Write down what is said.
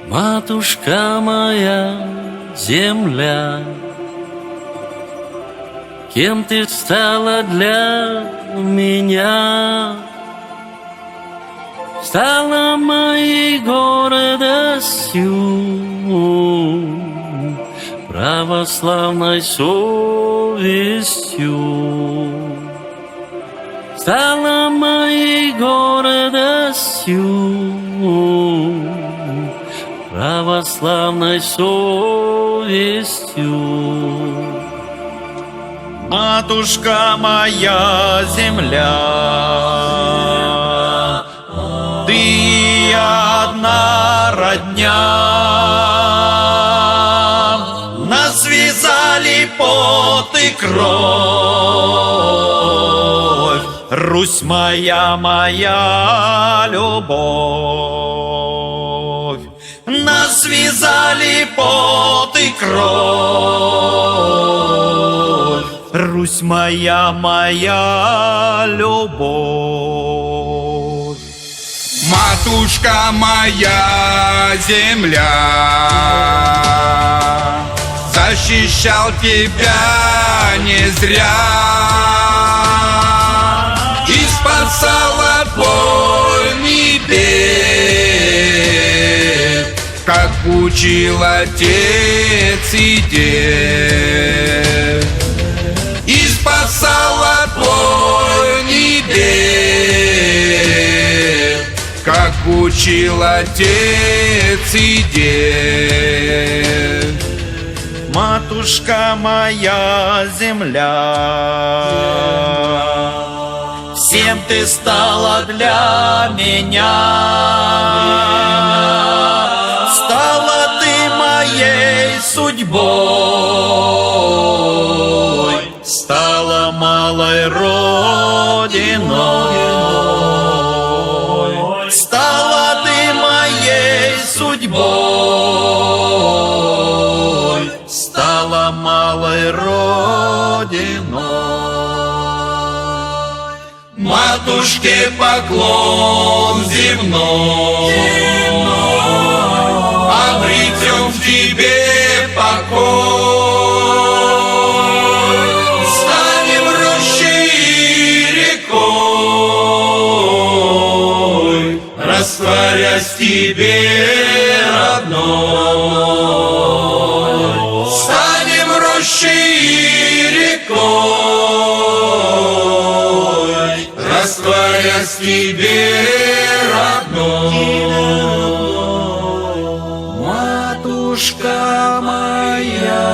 Матушка моя, земля, кем ты стала для меня? Стала моей гордостью, православной совестью. Стала моей гордостью, православной совестью. Матушка моя, земля, ты одна родня. Нас связали пот и кровь, Русь моя, моя любовь. Нас связали пот и кровь, Русь моя, моя любовь. Матушка моя, земля, защищал тебя не зря и спасал от войны бед, как учил отец и дед. И спасал от войны бед, как учил отец и дед. Матушка моя, земля, всем ты стала для меня. Стала ты моей судьбой, стала малой родиной. Стала ты моей судьбой, стала малой родиной. Матушке поклон земной, обретем в тебе покой. Станем рощей и рекой, растворясь в тебе родной. Станем рощей и рекой, растворясь в тебе родной. Матушка моя,